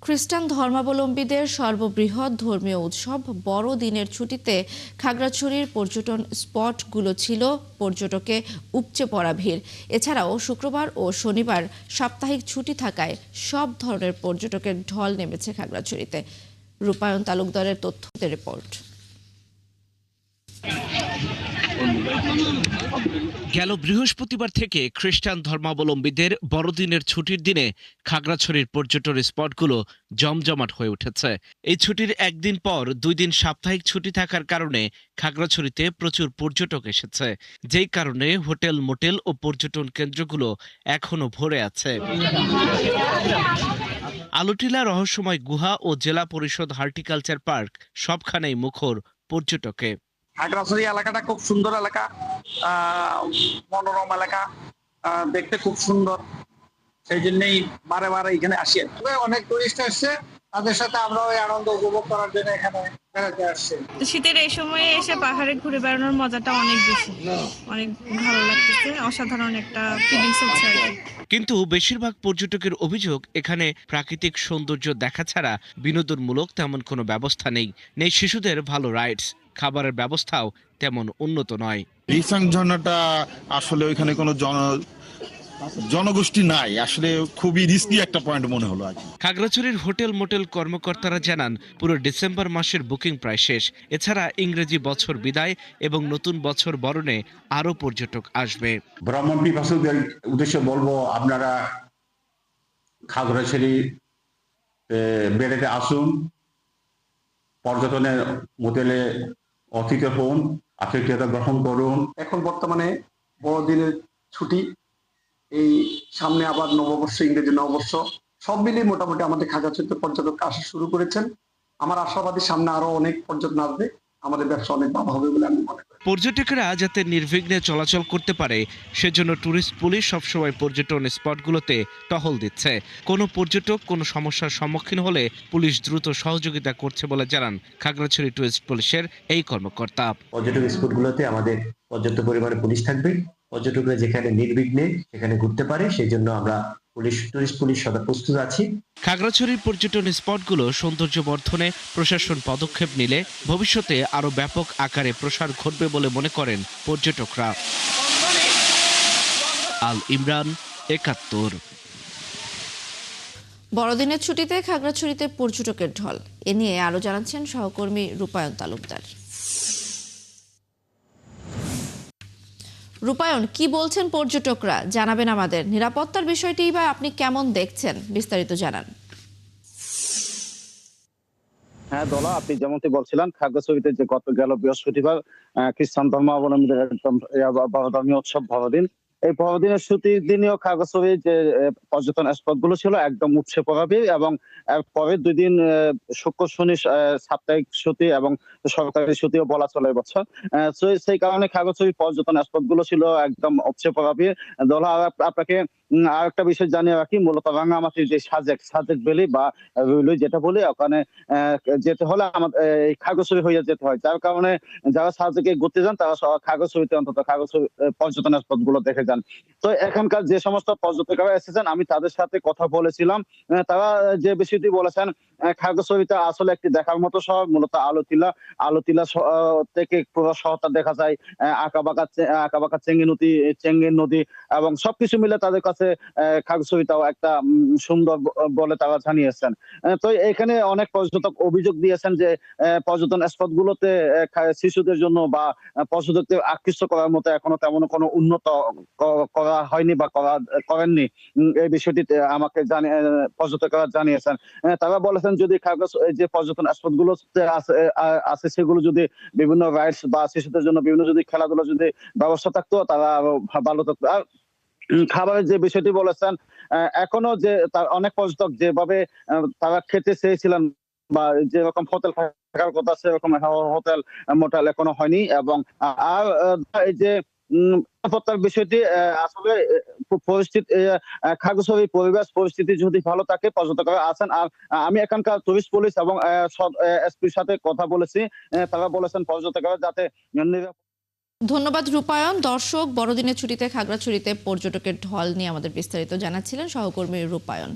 খ্রিস্টান ধর্মাবলম্বীদের সর্ববৃহৎ ধর্মীয় উৎসব বড়দিনের ছুটিতে খাগড়াছড়ির পর্যটন স্পটগুলো ছিল পর্যটকে উপচে পড়া ভিড়। এছাড়াও শুক্রবার ও শনিবার সাপ্তাহিক ছুটি থাকায় সব ধরনের পর্যটকের ঢল নেমেছে খাগড়াছড়িতে। রূপায়ণ তালুকদারের তথ্যতে রিপোর্ট। গেল বৃহস্পতিবার থেকে খ্রিস্টান ধর্মাবলম্বীদের বড়দিনের ছুটির দিনে খাগড়াছড়ির পর্যটন স্পটগুলো জমজমাট হয়ে উঠেছে। এই ছুটির একদিন পর 2 দিন সাপ্তাহিক ছুটি থাকার কারণে খাগড়াছড়িতে প্রচুর পর্যটক এসেছে, যেই কারণে হোটেল, মোটেল ও পর্যটন কেন্দ্রগুলো এখনো ভরে আছে। আলুটিলা রহস্যময় গুহা ও জেলা পরিষদ হর্টিকালচার পার্ক সবখানেই মুখর পর্যটকে। খাগড়াছড়ি এলাকাটা খুব সুন্দর এলাকা, মনোরম এলাকা, দেখতে খুব সুন্দর, সেই জন্যই বারে বারে এখানে আসি। অনেক টুরিস্ট আসছে, তাদের সাথে আমরা ওই আনন্দ উপভোগ করার জন্য এখানে বেড়াতে আসছি। শীতের এই সময়ে এসে পাহাড়ে ঘুরে বেড়ানোর মজাটা অনেক বেশি, অনেক ভালো লাগতেছে, অসাধারণ একটা ফিলিংস হচ্ছে আর কি। কিন্তু বেশিরভাগ পর্যটকের অভিযোগ, এখানে প্রাকৃতিক সৌন্দর্য দেখা ছাড়া বিনোদনমূলক তেমন কোনো ব্যবস্থা নেই। শিশুদের ভালো রাইডস, খাবারের ব্যবস্থাও তেমন উন্নত নয়। রিসাং ঝর্ণাটা আসলে ওইখানে কোনো জনগোষ্ঠী নাই, আসলে খুবই রিস্কি একটা পয়েন্ট মনে হলো আর কি। খাগড়াছড়ির হোটেল, মোটেল কর্মকর্তারা জানান, পুরো ডিসেম্বর মাসের বুকিং প্রায় শেষ। এছাড়া ইংরেজি বছর বিদায় এবং নতুন বছর বরণে আরো পর্যটক আসবে। ভ্রমণ পিপাসুদের উদ্দেশ্যে বলবো, আপনারা খাগড়াছড়ি বেড়াতে আসুন, পর্যটনের মোটেলে অতিথি হন, আতিথেয়তা গ্রহণ করুন। এখন বর্তমানে বড়দিনের ছুটি, এই সামনে আবার নববর্ষ, ইংরেজি নববর্ষ, সব মিলিয়ে মোটামুটি আমাদের খাগড়াছড়িতে পর্যটক আসা শুরু করেছেন। আমার আশাবাদী সামনে আরো অনেক পর্যটক আসবে, আমাদের ব্যবসা অনেক ভালো হবে বলে আমি মনে করি। পর্যটকেরা যাতে নির্বিঘ্নে চলাচল করতে পারে, সেজন্য ট্যুরিস্ট পুলিশ সবসময় পর্যটন স্পটগুলোতে টহল দিচ্ছে। কোনো পর্যটক কোনো সমস্যার সম্মুখীন হলে পুলিশ দ্রুত সহযোগিতা করছে বলে জানান খাগড়াছড়ি ট্যুরিস্ট পুলিশের এই কর্মকর্তা। পর্যটক স্পটগুলোতে আমাদের পর্যাপ্ত পরিমাণে পুলিশ থাকবে, পর্যটকরা যেখানে নির্বিঘ্নে সেখানে ঘুরতে পারে, সেই জন্য আমরা টুরিস্ট পুলিশ সদা প্রস্তুত আছি। খাগড়াছড়ির পর্যটন স্পটগুলো সৌন্দর্য বর্ধনে প্রশাসন পদক্ষেপ নিলে ভবিষ্যতে আরো ব্যাপক আকারে প্রসার ঘটবে বলে মনে করেন পর্যটকরা। আল ইমরান, ৭১। বড়দিনের ছুটিতে খাগড়াছড়িতে পর্যটকের ঢল, এ নিয়ে আরো জানাচ্ছেন সহকর্মী রূপায়ণ তালুকদার। রূপায়ণ, কি বলছেন পর্যটকরা জানাবেন আমাদের। নিরাপত্তার বিষয়টি বা আপনি কেমন দেখছেন, বিস্তারিত জানান। হ্যাঁ দোলা, আপনি যেমনটি বলছিলেন, খাগড়াছড়িতে যে গেল বৃহস্পতিবার খ্রিস্টান ধর্মাবলম্বীদের একদম ধর্মীয় উৎসব বড়দিন, এই বড়দিনের ছুটির দিনেও খাগড়াছড়ির যে পর্যটন স্পট গুলো ছিল একদম উপচে পড়া ভিড়, এবং পরের 2 দিন শুক্র শনি সাপ্তাহিক ছুটি এবং সরকারি ছুটিও বলা চলে এবছর। সেই কারণে খাগড়াছড়ির পর্যটন স্পট গুলো ছিল একদম উপচে পড়া ভিড়। দোলা, আপনাকে আর একটা বিষয় জানিয়ে রাখি, মূলত রাঙামাটির যে সাজেক ভ্যালি বা রুইলুই যেটা বলি, ওখানে যেতে হলে আমাদের এই খাগড়াছড়ি হয়ে যেতে হয়, যার কারণে যারা সাজেকে ঘুরতে যান তারা খাগড়াছড়িতে অন্তত খাগড়াছড়ি পর্যটন স্পট গুলো দেখে যান। তো এখানকার যে সমস্ত পর্যটকরা এসেছেন, আমি তাদের সাথে কথা বলেছিলাম, তারা যে বিষয়টি বলেছেন, খাগড়াছড়িতে আসলে একটি দেখার মতো শহর। মূলত আলুতিলা থেকে পুরো শহরটা দেখা যায়, আঁকাবাঁকা চেঙ্গির নদী এবং সবকিছু মিলে তাদের কাছে খাগড়াছড়িটাও একটা সুন্দর বলে তারা জানিয়েছেন। তো এখানে অনেক পর্যটক অভিযোগ দিয়েছেন যে পর্যটন স্পট গুলোতে শিশুদের জন্য বা পর্যটকদের আকৃষ্ট করার মতো এখনো তেমন কোনো উন্নত করা হয়নি বা করেননি। এই বিষয়টি আমাকে পর্যটকরা জানিয়েছেন। তারা বলেছেন, যদি যে পর্যটন স্পট গুলো আছে সেগুলো যদি বিভিন্ন রাইডস বা শিশুদের জন্য বিভিন্ন যদি খেলাধুলা যদি ব্যবস্থা থাকতো, তারা আরো ভালো থাকতো। আর খাবারের যে বিষয়টি বলেছেন, এখনো যে তার অনেক পর্যটক যেভাবে তারা খেতে চেয়েছিলেন বা যেরকম হোটেল থাকার কথা সেরকম হোটেল মোটেল এখনো হয়নি। এবং আর এই যে নিরাপত্তার বিষয়টি আসলে পরিস্থিতি, খাগড়াছড়ির পরিবেশ পরিস্থিতি যদি ভালো থাকে, পর্যটকরা আছেন। আর আমি এখানকার টুরিস্ট পুলিশ এবং এসপির সাথে কথা বলেছি, তারা বলেছেন পর্যটকরা যাতে ধন্যবাদ রূপায়ণ। দর্শক, বড়দিনের ছুটিতে খাগড়াছড়িতে পর্যটকের ঢল নিয়ে আমাদের বিস্তারিত জানাচ্ছিলেন সহকর্মী রূপায়ণ।